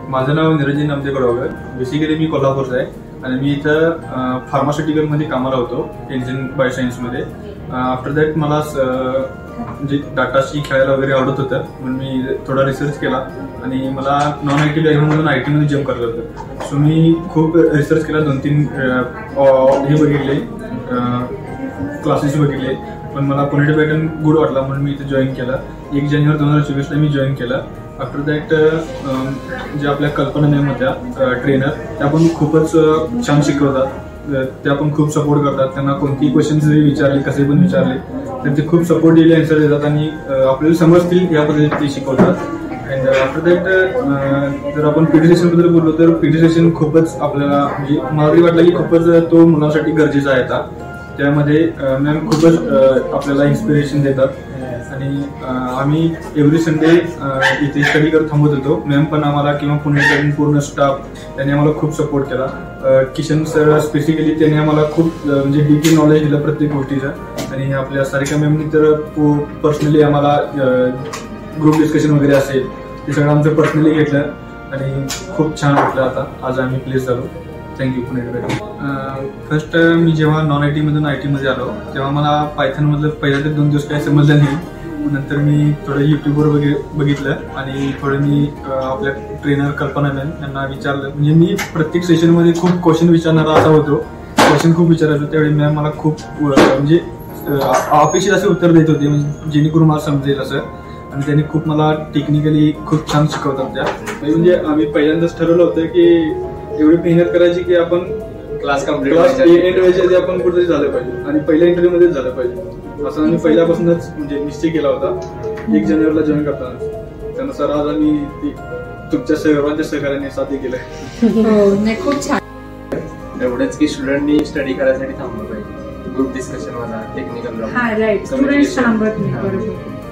माझं नाव निरंजन नामदेव गडवकर. बेसिकली मी कोल्हापूरचा आहे आणि मी इथं फार्मास्युटिकलमध्ये कामाला होतो, इंजिनिअरिंग बायोसायन्समध्ये. आफ्टर दॅट मला म्हणजे डाटाशी खेळायला वगैरे आवडत होतं, म्हणून मी थोडा रिसर्च केला आणि मला नॉन आय टी बॅकग्राऊंडमधून आय टीमध्ये जम्प करायचं होतं. सो मी खूप रिसर्च केला, 2-3 हे बघितले, क्लासेस बघितले, पण मला पुणे पॅटर्न गुड वाटला म्हणून मी इथे जॉईन केला. 1 जानेवारी 2024 मी जॉईन केला. आफ्टर दॅट जे आपल्या कल्पना मॅम होत्या ट्रेनर, त्या पण खूपच छान शिकवतात. त्या पण खूप सपोर्ट करतात. त्यांना कोणतीही क्वेश्चन जरी विचारले, कसे पण विचारले तर ते खूप सपोर्टिव्हली आन्सर देतात आणि आपल्याला समजतील या पद्धतीने ते शिकवतात. अँड आफ्टर दॅट जर आपण पीटी सेशन बद्दल बोललो तर पीटी सेशन खूपच आपल्याला म्हणजे मला तरी वाटलं की खूपच तो मुलांसाठी गरजेचा आहे. त्यामध्ये मॅम खूपच आपल्याला इन्स्पिरेशन देतात आणि आम्ही एव्हरी संडे इथे स्टडी करत थांबत होतो. मॅम पण आम्हाला किंवा पुणे पूर्ण स्टाफ त्यांनी आम्हाला खूप सपोर्ट केला. किशन सर स्पेसिफिकली त्यांनी आम्हाला खूप म्हणजे डीपली नॉलेज दिलं प्रत्येक गोष्टीचं. आणि आपल्या सारिका मॅमनी तर पर्सनली आम्हाला ग्रुप डिस्कशन वगैरे असेल ते सगळं आमचं पर्सनली घेतलं आणि खूप छान वाटलं. आता आज आम्ही प्लेस झालो. थँक्यू पुणे. फर्स्ट मी जेव्हा नॉन आय टीमधून आय टीमध्ये आलो तेव्हा मला पायथनमधलं पहिल्या ते 2 दिवस काही समजलं नाही. नंतर मी थोडं युट्यूबवर वगैरे बघितलं आणि थोडं मी आपल्या ट्रेनर कल्पना मॅम यांना विचारलं. म्हणजे मी प्रत्येक सेशनमध्ये खूप क्वेश्चन विचारणारा असा होतो, क्वेश्चन खूप विचारायचो. त्यावेळी मॅम मला खूप म्हणजे अपेक्षित असे उत्तर देत होते, म्हणजे जेणेकरून मला समजेल असं. आणि त्यांनी खूप मला टेक्निकली खूप छान शिकवतात त्या. म्हणजे आम्ही पहिल्यांदाच ठरवलं होतं की एवढी मेहनत करायची की आपण क्लास एंड व्हायच्या आधी आपण कुठेतरी झालं पाहिजे आणि पहिल्या इंटरव्ह्यू मध्येच झालं पाहिजे असं आम्ही पहिल्यापासूनच म्हणजे निश्चय केला होता. 1 जानेवारीला जॉईन करताना त्यानुसार आज आम्ही तुमच्या सर्वांच्या सहकार्याने साध्य केलंय. खूप छान. एवढंच की स्टुडंटनी स्टडी करायसाठी थांबलं पाहिजे. ग्रुप डिस्कशन म्हणा, टेक्निकल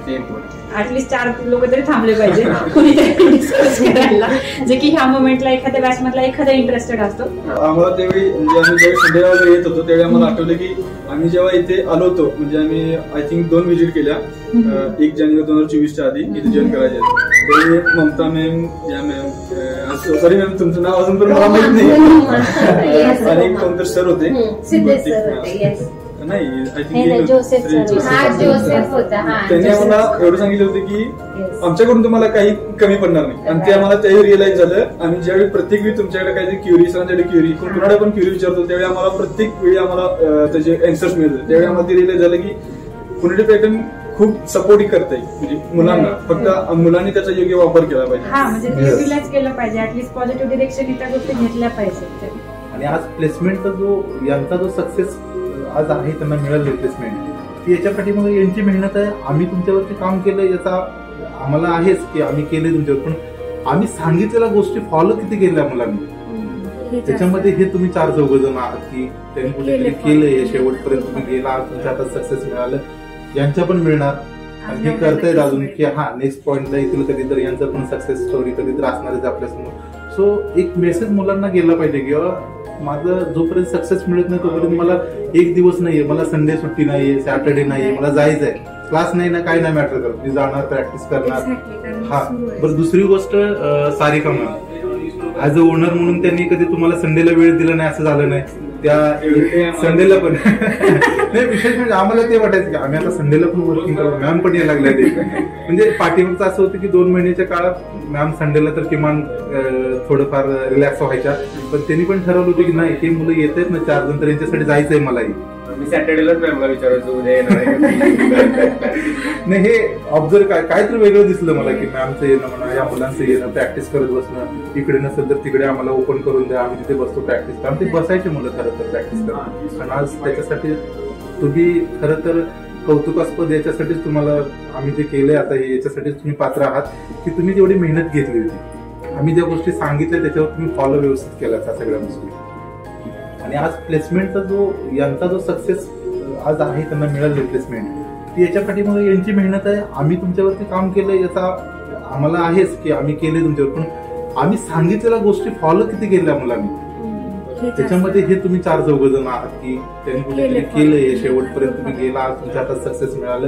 ते इम्पॉर्टंट. ऍटलीस्ट 4 लोक तरी थांबले पाहिजे कोणीतरी डिस्कस करायला, जे की ह्या मोमेंटला एखाद्या बॅच मधला एखादा इंटरेस्टेड असतो. आम्हाला त्यावेळी म्हणजे आम्ही जेव्हा संडेला वगैरे येत होतो त्यावेळी आम्हाला आठवलं की आम्ही जेव्हा इथे आलो होतो म्हणजे आम्ही आय थिंक 2 व्हिजिट केल्या 1 जानेवारी 2024च्या आधी इथे जॉईन करायचे. त्यावेळी ममता मॅम, या मॅम, सॉरी मॅम तुमचं नाव अजून पण मला माहित नाही, आणि कोणतरी सर होते नाही आय थिंक त्यांनी आम्हाला एवढं सांगितलं होतं की आमच्याकडून तुम्हाला काही कमी पडणार नाही. आणि ते आम्हाला त्यावेळी रिअलाइज झालं. आणि ज्यावेळी प्रत्येक वेळी तुमच्याकडे काहीतरी क्युरी, सरांच्याकडे क्युरी, कुणाला पण क्युरी विचारतो त्यावेळी आम्हाला प्रत्येक वेळी आम्हाला त्याचे अँसर्स मिळतात. त्यावेळी आम्हाला ते रिअलाइज झालं की पुणे पॅटर्न खूप सपोर्टिंग करते म्हणजे मुलांना, फक्त मुलांनी त्याचा योग्य वापर केला पाहिजे. म्हणजे युटिलाइज केलं पाहिजे, ऍटलीस्ट पॉझिटिव्ह डिरेक्शन त्या गोष्टी घेतल्या पाहिजे. आणि आज प्लेसमेंटचा जो यांचा जो सक्सेस आज आहे त्यांना मिळालं प्लेसमेंट, ती याच्या पाठीमागे यांची मेहनत आहे. आम्ही तुमच्यावरती काम केलं याचा आम्हाला आहेच की आम्ही केले तुमच्यावर, पण आम्ही सांगितलेल्या गोष्टी फॉलो किती केल्या मुलांनी, त्याच्यामध्ये हे तुम्ही 4-4 जण आहात की त्यांनी कुठेतरी केलं, हे शेवटपर्यंत तुम्ही गेला, तुमच्या हातात सक्सेस मिळालं, यांच्या पण मिळणार. आणि हे करतायत अजून की नेक्स्ट पॉइंटला येतील कधीतरी, यांचं पण सक्सेस स्टोरी कधीतरी असणारच आपल्यासमोर. सो एक मेसेज मुलांना गेला पाहिजे की माझं जोपर्यंत सक्सेस मिळत नाही तोपर्यंत मला 1 दिवस नाहीये, मला संडे सुट्टी नाहीये, सॅटर्डे नाहीये, मला जायचंय, क्लास नाही ना, काय नाही मॅटर करत, मी जाणार, प्रॅक्टिस करणार. बरं दुसरी गोष्ट, Sarika ma'am as a owner म्हणून त्यांनी कधी तुम्हाला संडेला वेळ दिला नाही असं झालं नाही. त्या संडेला पण नाही, विशेष म्हणजे आम्हाला ते वाटायचं की आम्ही आता संडेला पण वर्किंग करतो, मॅम पण यायला लागल्या ते. म्हणजे पाठीमागचं असं होतं की 2 महिन्याच्या काळात मॅम संडेला तर किमान थोडंफार रिलॅक्स व्हायच्या, पण त्यांनी पण ठरवलं होतं की नाही, हे मुलं येत आहेत ना 4 जण, तर यांच्यासाठी जायचंय मलाही. मी सॅटर्डेलाच मॅमला विचारायचो उद्या येणार नाही. हे ऑब्झर्व काय तर वेगळं दिसलं मला की मॅमचं येणं म्हणा, या मुलांचं येणं, प्रॅक्टिस करत बसणं, इकडे नसेल तर तिकडे आम्हाला ओपन करून द्या, आम्ही तिथे बसतो प्रॅक्टिस करा. ते बसायचे मुलं खरं तर प्रॅक्टिस करा. आणि आज त्याच्यासाठी तुम्ही खरं तर कौतुकास्पद, याच्यासाठीच तुम्हाला आम्ही जे केलंय आता हे याच्यासाठीच तुम्ही पात्र आहात की तुम्ही तेवढी मेहनत घेतली होती. आम्ही ज्या गोष्टी सांगितल्या त्याच्यावर तुम्ही फॉलो व्यवस्थित केला त्या सगळ्या गोष्टी. आणि आज प्लेसमेंटचा जो यांचा जो सक्सेस आज आहे त्यांना मिळालं प्लेसमेंट, ती याच्या पाठीमागे यांची मेहनत आहे. आम्ही तुमच्यावरती काम केलं याचा आम्हाला आहेच की आम्ही केले तुमच्यावर, पण आम्ही सांगितलेल्या गोष्टी फॉलो किती केल्या मुलांनी, त्याच्यामध्ये हे तुम्ही 4-4 जण आहात की त्यांनी कुठेतरी केलं, हे शेवटपर्यंत तुम्ही गेला, तुमच्या हातात सक्सेस मिळालं,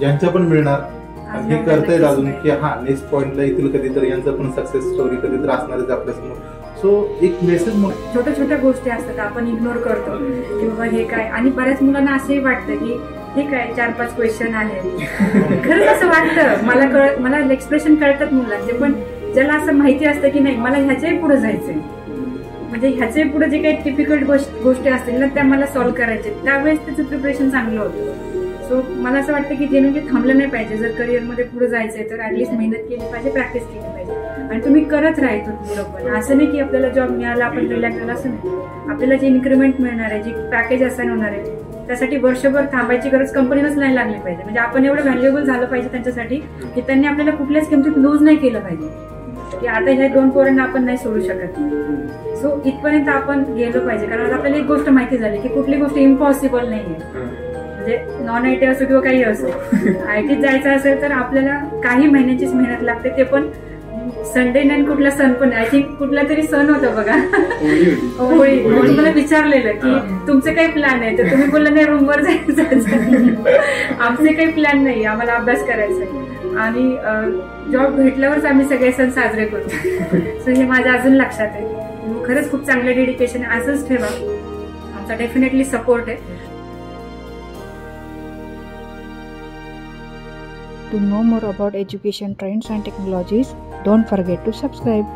यांच्या पण मिळणार. आणि हे करतायत अजून की हा नेक्स्ट पॉइंटला येतील कधीतरी, यांचं पण सक्सेस स्टोरी कधीतरी असणारच आपल्यासमोर. सो एक मेसेज छोट्या छोट्या गोष्टी असतात आपण इग्नोर करतो की बाबा हे काय, आणि बऱ्याच मुलांना असंही वाटतं की हे काय 4-5 क्वेश्चन आहेत. खरंच असं वाटतं. मला एक्सप्रेशन कळतात मुलांचे, पण ज्याला असं माहिती असतं की नाही मला ह्याच्याही पुढे जायचंय, म्हणजे ह्याच्याही पुढे जे काही टिपिकल गोष्टी असतील ना त्या मला सॉल्व्ह करायचे, त्यावेळेस त्याचं प्रिपरेशन चांगलं होतं. सो मला असं वाटतं की जे म्हणजे थांबलं नाही पाहिजे. जर करिअरमध्ये पुढे जायचंय तर ऍटलीस्ट मेहनत केली पाहिजे, प्रॅक्टिस केली पाहिजे, आणि तुम्ही करत राहायचं बरोबर. असं नाही की आपल्याला जॉब मिळाला आपण रिलॅक्स झाला, असं नाही. आपल्याला जे इन्क्रीमेंट मिळणार आहे, जे पॅकेज असाइन होणार आहे, त्यासाठी वर्षभर थांबायची गरज कंपनीलाच नाही लागली पाहिजे. म्हणजे आपण एवढं व्हॅल्युएबल झालं पाहिजे त्यांच्यासाठी की त्यांनी आपल्याला कुठल्याच किमतीत लूज नाही केलं पाहिजे की आता ह्या 2 पोरांना आपण नाही सोडू शकत. सो इथपर्यंत आपण गेलो पाहिजे, कारण आपल्याला एक गोष्ट माहिती झाली की कुठली गोष्ट इम्पॉसिबल नाहीये. म्हणजे नॉन आयटी असो किंवा काही असो, आयटीत जायचं असेल तर आपल्याला काही महिन्याचीच मेहनत लागते, ते पण संडे नाही, कुठला सण पण. आय थिंक कुठला तरी सण होता बघा, होळी. म्हणून मला विचारलेलं की तुमचे काही प्लॅन आहे, तर तुम्ही बोलला नाही रूमवर जायचं. आमचे काही प्लॅन नाही, आम्हाला अभ्यास करायचा आहे, आणि जॉब भेटल्यावरच आम्ही सगळे सण साजरे करतो. सो हे माझ्या अजून लक्षात आहे. खरंच खूप चांगलं डेडिकेशन आहे, असंच ठेवा. आमचा डेफिनेटली सपोर्ट आहे. To know more about education trends and technologies, don't forget to subscribe.